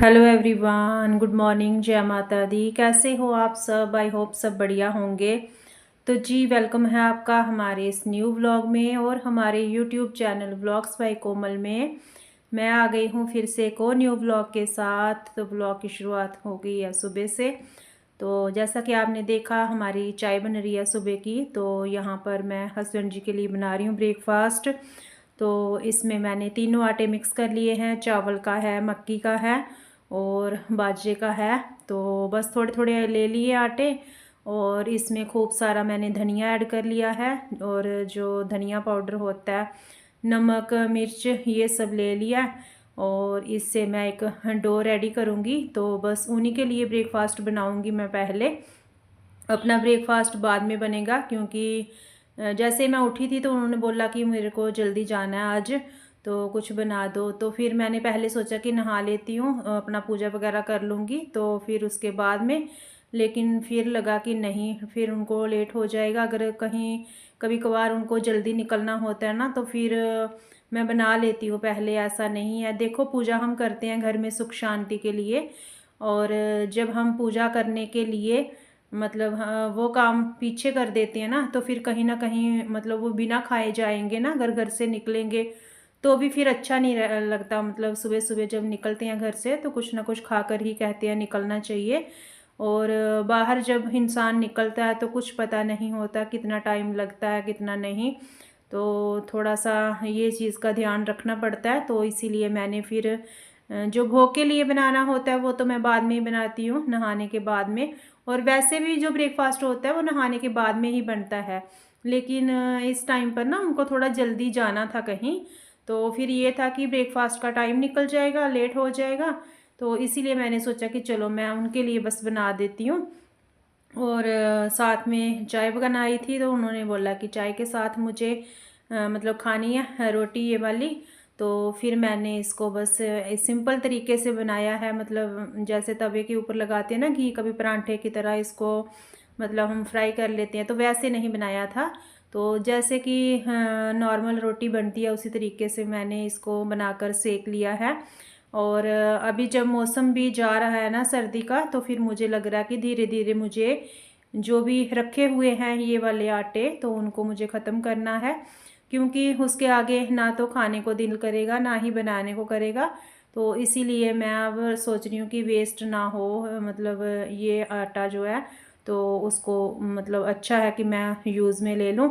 Hello everyone, good morning, जय माता दी। कैसे हो आप सब? आई होप सब बढ़िया होंगे। तो जी, वेलकम है आपका हमारे इस न्यू व्लॉग में और हमारे यूट्यूब चैनल व्लॉग्स बाय कोमल में। मैं आ गई हूँ फिर से एक और न्यू व्लॉग के साथ। तो व्लॉग की शुरुआत हो गई है सुबह से। तो जैसा कि आपने देखा, हमारी चाय बन रही है सुबह की। तो यहाँ पर मैं हस्बैंड जी के लिए बना रही हूँ ब्रेकफास्ट। तो इसमें मैंने तीनों आटे मिक्स कर लिए हैं। चावल का है, मक्की का है और बाजरे का है। तो बस थोड़े थोड़े ले लिए आटे और इसमें खूब सारा मैंने धनिया ऐड कर लिया है। और जो धनिया पाउडर होता है, नमक, मिर्च, ये सब ले लिया। और इससे मैं एक डो रेडी करूँगी। तो बस उन्हीं के लिए ब्रेकफास्ट बनाऊँगी मैं पहले। अपना ब्रेकफास्ट बाद में बनेगा, क्योंकि जैसे मैं उठी थी तो उन्होंने बोला कि मेरे को जल्दी जाना है आज, तो कुछ बना दो। तो फिर मैंने पहले सोचा कि नहा लेती हूँ, अपना पूजा वगैरह कर लूँगी तो फिर उसके बाद में। लेकिन फिर लगा कि नहीं, फिर उनको लेट हो जाएगा। अगर कहीं कभी कभार उनको जल्दी निकलना होता है ना, तो फिर मैं बना लेती हूँ पहले। ऐसा नहीं है, देखो पूजा हम करते हैं घर में सुख शांति के लिए। और जब हम पूजा करने के लिए मतलब हाँ, वो काम पीछे कर देते हैं ना, तो फिर कहीं ना कहीं मतलब वो बिना खाए जाएंगे ना, घर घर से निकलेंगे तो भी फिर अच्छा नहीं लगता। मतलब सुबह सुबह जब निकलते हैं घर से तो कुछ ना कुछ खाकर ही कहते हैं निकलना चाहिए। और बाहर जब इंसान निकलता है तो कुछ पता नहीं होता कितना टाइम लगता है कितना नहीं। तो थोड़ा सा ये चीज़ का ध्यान रखना पड़ता है। तो इसीलिए मैंने फिर जो भोग के लिए बनाना होता है वो तो मैं बाद में ही बनाती हूँ, नहाने के बाद में। और वैसे भी जो ब्रेकफास्ट होता है वो नहाने के बाद में ही बनता है। लेकिन इस टाइम पर ना उनको थोड़ा जल्दी जाना था कहीं। तो फिर ये था कि ब्रेकफास्ट का टाइम निकल जाएगा, लेट हो जाएगा। तो इसीलिए मैंने सोचा कि चलो मैं उनके लिए बस बना देती हूँ। और साथ में चाय बनाई थी तो उन्होंने बोला कि चाय के साथ मुझे मतलब खानी है रोटी ये वाली। तो फिर मैंने इसको बस सिंपल तरीके से बनाया है। मतलब जैसे तवे के ऊपर लगाते हैं ना घी, कभी परांठे की तरह इसको मतलब हम फ्राई कर लेते हैं, तो वैसे नहीं बनाया था। तो जैसे कि नॉर्मल रोटी बनती है उसी तरीके से मैंने इसको बनाकर सेक लिया है। और अभी जब मौसम भी जा रहा है ना सर्दी का, तो फिर मुझे लग रहा है कि धीरे धीरे मुझे जो भी रखे हुए हैं ये वाले आटे तो उनको मुझे ख़त्म करना है। क्योंकि उसके आगे ना तो खाने को दिल करेगा ना ही बनाने को करेगा। तो इसीलिए मैं अब सोच रही हूँ कि वेस्ट ना हो, मतलब ये आटा जो है तो उसको मतलब अच्छा है कि मैं यूज़ में ले लूँ।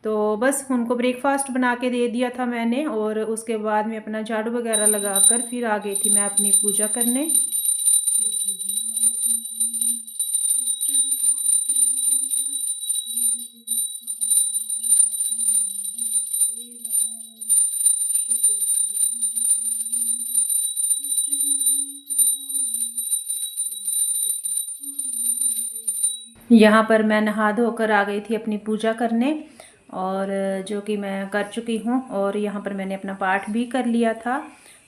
तो बस उनको ब्रेकफास्ट बना के दे दिया था मैंने और उसके बाद में अपना झाड़ू वगैरह लगाकर फिर आ गई थी मैं अपनी पूजा करने। यहाँ पर मैं नहा धोकर आ गई थी अपनी पूजा करने, और जो कि मैं कर चुकी हूँ। और यहाँ पर मैंने अपना पाठ भी कर लिया था।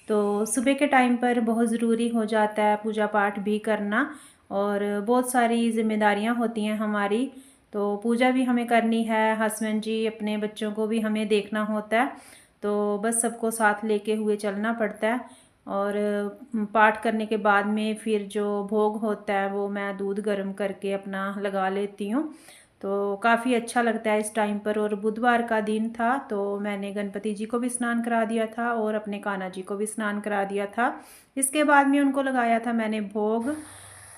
तो सुबह के टाइम पर बहुत ज़रूरी हो जाता है पूजा पाठ भी करना। और बहुत सारी जिम्मेदारियाँ होती हैं हमारी। तो पूजा भी हमें करनी है, हस्बैंड जी अपने बच्चों को भी हमें देखना होता है। तो बस सबको साथ लेके हुए चलना पड़ता है। और पाठ करने के बाद में फिर जो भोग होता है वो मैं दूध गर्म करके अपना लगा लेती हूँ। तो काफ़ी अच्छा लगता है इस टाइम पर। और बुधवार का दिन था तो मैंने गणपति जी को भी स्नान करा दिया था और अपने कान्हा जी को भी स्नान करा दिया था। इसके बाद में उनको लगाया था मैंने भोग।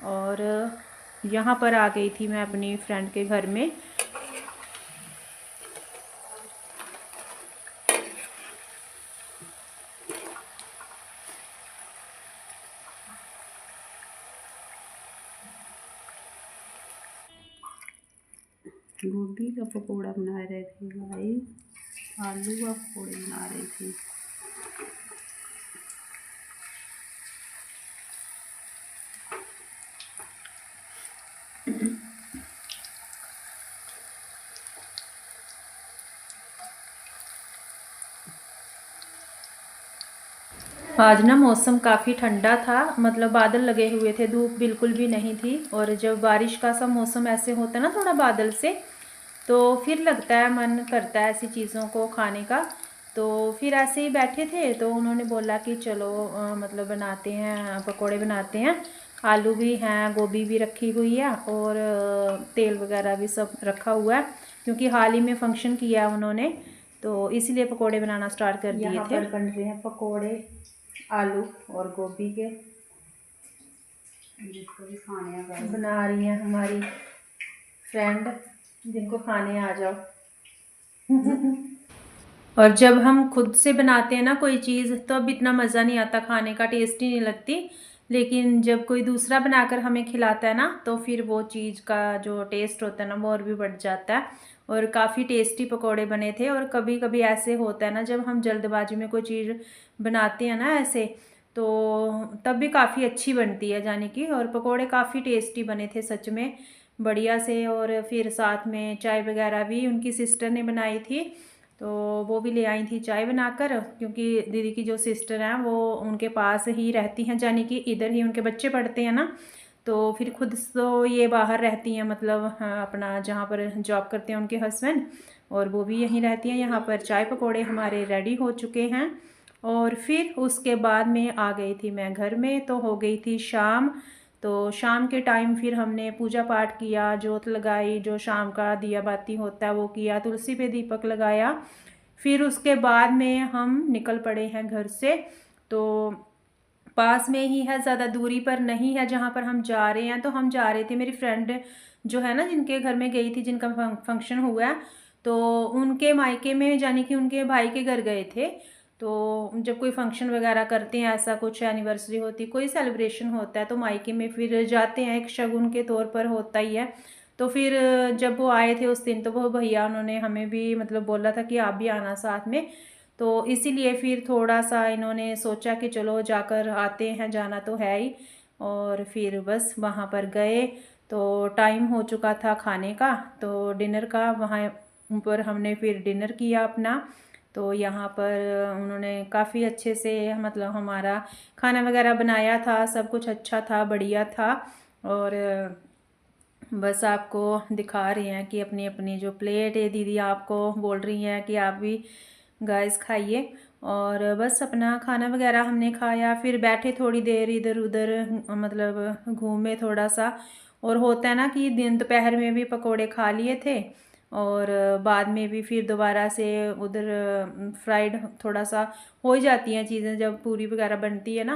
और यहाँ पर आ गई थी मैं अपनी फ्रेंड के घर में। गोभी का पकौड़ा बना रहे थे भाई, आलू का पकौड़े बना रही थी। आज ना मौसम काफ़ी ठंडा था, मतलब बादल लगे हुए थे, धूप बिल्कुल भी नहीं थी। और जब बारिश का सा मौसम ऐसे होता है ना थोड़ा बादल से, तो फिर लगता है मन करता है ऐसी चीज़ों को खाने का। तो फिर ऐसे ही बैठे थे तो उन्होंने बोला कि चलो मतलब बनाते हैं, पकोड़े बनाते हैं। आलू भी हैं, गोभी भी रखी हुई है और तेल वगैरह भी सब रखा हुआ है, क्योंकि हाल ही में फंक्शन किया है उन्होंने, तो इसीलिए पकोड़े बनाना स्टार्ट कर दिए थे। यहाँ पर बन रहे हैं पकोड़े आलू और गोभी के, जिसको भी खाने का बना रही हैं हमारी फ्रेंड, जिनको खाने आ जाओ। और जब हम खुद से बनाते हैं ना कोई चीज़, तो अब इतना मज़ा नहीं आता खाने का, टेस्ट ही नहीं लगती। लेकिन जब कोई दूसरा बनाकर हमें खिलाता है ना, तो फिर वो चीज़ का जो टेस्ट होता है ना, वो और भी बढ़ जाता है। और काफ़ी टेस्टी पकोड़े बने थे। और कभी कभी ऐसे होता है ना, जब हम जल्दबाजी में कोई चीज़ बनाते हैं ना ऐसे, तो तब भी काफ़ी अच्छी बनती है जाने की। और पकोड़े काफ़ी टेस्टी बने थे सच में, बढ़िया से। और फिर साथ में चाय वगैरह भी उनकी सिस्टर ने बनाई थी, तो वो भी ले आई थी चाय बनाकर, क्योंकि दीदी की जो सिस्टर हैं वो उनके पास ही रहती हैं, यानी कि इधर ही उनके बच्चे पढ़ते हैं ना, तो फिर खुद तो ये बाहर रहती हैं, मतलब हाँ, अपना जहाँ पर जॉब करते हैं उनके हस्बैंड, और वो भी यहीं रहती हैं। यहाँ पर चाय पकोड़े हमारे रेडी हो चुके हैं। और फिर उसके बाद में आ गई थी मैं घर में, तो हो गई थी शाम। तो शाम के टाइम फिर हमने पूजा पाठ किया, जोत लगाई, जो शाम का दिया बाती होता है वो किया, तुलसी पे दीपक लगाया। फिर उसके बाद में हम निकल पड़े हैं घर से। तो पास में ही है, ज़्यादा दूरी पर नहीं है जहाँ पर हम जा रहे हैं। तो हम जा रहे थे, मेरी फ्रेंड जो है ना, जिनके घर में गई थी, जिनका फंक्शन हुआ है, तो उनके मायके में, यानी कि उनके भाई के घर गए थे। तो जब कोई फंक्शन वगैरह करते हैं, ऐसा कुछ एनिवर्सरी होती, कोई सेलिब्रेशन होता है, तो मायके में फिर जाते हैं, एक शगुन के तौर पर होता ही है। तो फिर जब वो आए थे उस दिन, तो वो भैया उन्होंने हमें भी मतलब बोला था कि आप भी आना साथ में। तो इसीलिए फिर थोड़ा सा इन्होंने सोचा कि चलो जाकर आते हैं, जाना तो है ही। और फिर बस वहाँ पर गए, तो टाइम हो चुका था खाने का, तो डिनर का वहाँ पर हमने फिर डिनर किया अपना। तो यहाँ पर उन्होंने काफ़ी अच्छे से मतलब हमारा खाना वगैरह बनाया था, सब कुछ अच्छा था, बढ़िया था। और बस आपको दिखा रहे हैं कि अपनी अपनी जो प्लेट है, दीदी आपको बोल रही हैं कि आप भी गाइस खाइए। और बस अपना खाना वगैरह हमने खाया, फिर बैठे थोड़ी देर इधर उधर, मतलब घूमे थोड़ा सा। और होता है ना कि दिन दोपहर में भी पकोड़े खा लिए थे, और बाद में भी फिर दोबारा से उधर फ्राइड थोड़ा सा हो ही जाती हैं चीज़ें, जब पूरी वगैरह बनती है ना।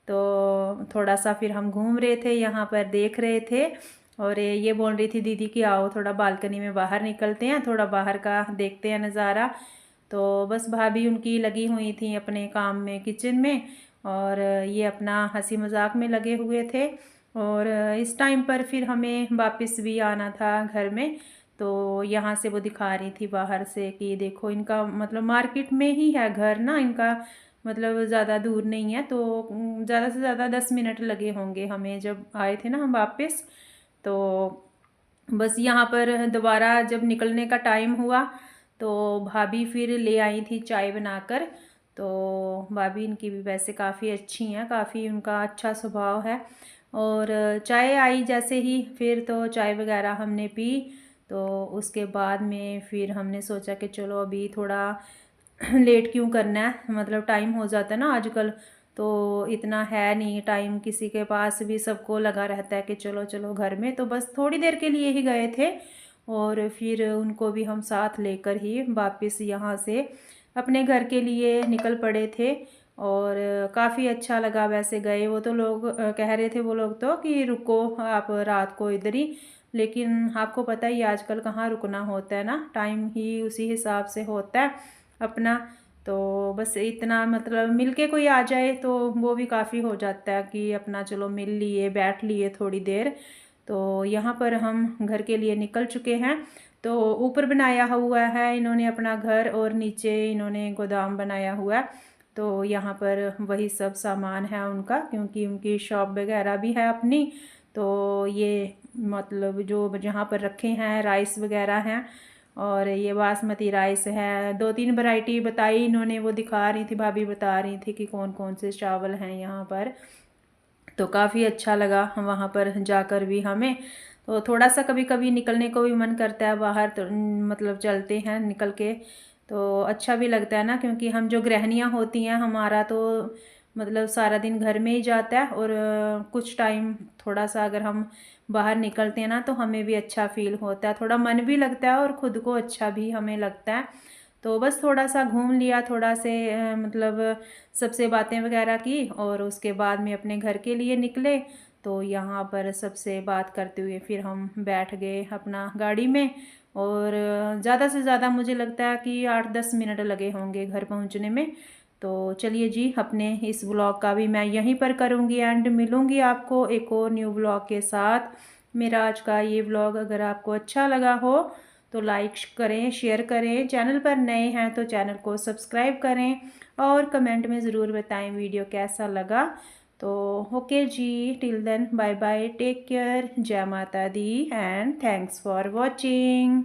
तो थोड़ा सा फिर हम घूम रहे थे, यहाँ पर देख रहे थे। और ये बोल रही थी दीदी कि आओ थोड़ा बालकनी में बाहर निकलते हैं, थोड़ा बाहर का देखते हैं नज़ारा। तो बस भाभी उनकी लगी हुई थी अपने काम में किचन में, और ये अपना हंसी मजाक में लगे हुए थे। और इस टाइम पर फिर हमें वापस भी आना था घर में। तो यहाँ से वो दिखा रही थी बाहर से कि देखो, इनका मतलब मार्केट में ही है घर ना इनका, मतलब ज़्यादा दूर नहीं है। तो ज़्यादा से ज़्यादा 10 मिनट लगे होंगे हमें, जब आए थे ना हम वापस। तो बस यहाँ पर दोबारा जब निकलने का टाइम हुआ, तो भाभी फिर ले आई थी चाय बनाकर। तो भाभी इनकी भी वैसे काफ़ी अच्छी हैं, काफ़ी उनका अच्छा स्वभाव है। और चाय आई जैसे ही, फिर तो चाय वगैरह हमने पी। तो उसके बाद में फिर हमने सोचा कि चलो अभी थोड़ा लेट क्यों करना है, मतलब टाइम हो जाता है ना आजकल, तो इतना है नहीं टाइम किसी के पास भी, सबको लगा रहता है कि चलो चलो घर में। तो बस थोड़ी देर के लिए ही गए थे, और फिर उनको भी हम साथ लेकर ही वापस यहाँ से अपने घर के लिए निकल पड़े थे। और काफ़ी अच्छा लगा वैसे गए वो तो लोग, कह रहे थे वो लोग तो कि रुको आप रात को इधर ही, लेकिन आपको पता ही आजकल कहाँ रुकना होता है ना, टाइम ही उसी हिसाब से होता है अपना। तो बस इतना, मतलब मिल के कोई आ जाए तो वो भी काफ़ी हो जाता है कि अपना चलो मिल लिए, बैठ लिए थोड़ी देर। तो यहाँ पर हम घर के लिए निकल चुके हैं। तो ऊपर बनाया हुआ है इन्होंने अपना घर, और नीचे इन्होंने गोदाम बनाया हुआ है। तो यहाँ पर वही सब सामान है उनका, क्योंकि उनकी शॉप वगैरह भी है अपनी। तो ये मतलब जो जहाँ पर रखे हैं राइस वगैरह हैं, और ये बासमती राइस है, 2-3 वैरायटी बताई इन्होंने, वो दिखा रही थी भाभी, बता रही थी कि कौन कौन से चावल हैं यहाँ पर। तो काफ़ी अच्छा लगा वहाँ पर जाकर भी हमें। तो थोड़ा सा कभी कभी निकलने को भी मन करता है बाहर, तो मतलब चलते हैं निकल के। तो अच्छा भी लगता है ना, क्योंकि हम जो गृहिणियाँ होती हैं हमारा तो मतलब सारा दिन घर में ही जाता है, और कुछ टाइम थोड़ा सा अगर हम बाहर निकलते हैं ना तो हमें भी अच्छा फील होता है, थोड़ा मन भी लगता है और ख़ुद को अच्छा भी हमें लगता है। तो बस थोड़ा सा घूम लिया, थोड़ा से मतलब सबसे बातें वगैरह की, और उसके बाद में अपने घर के लिए निकले। तो यहाँ पर सबसे बात करते हुए फिर हम बैठ गए अपना गाड़ी में, और ज़्यादा से ज़्यादा मुझे लगता है कि 8-10 मिनट लगे होंगे घर पहुँचने में। तो चलिए जी, अपने इस व्लॉग का भी मैं यहीं पर करूँगी एंड मिलूँगी आपको एक और न्यू व्लॉग के साथ। मेरा आज का ये व्लॉग अगर आपको अच्छा लगा हो तो लाइक करें, शेयर करें, चैनल पर नए हैं तो चैनल को सब्सक्राइब करें, और कमेंट में ज़रूर बताएं वीडियो कैसा लगा। तो ओके जी, till then bye bye, take care, जय माता दी एंड थैंक्स फॉर वॉचिंग।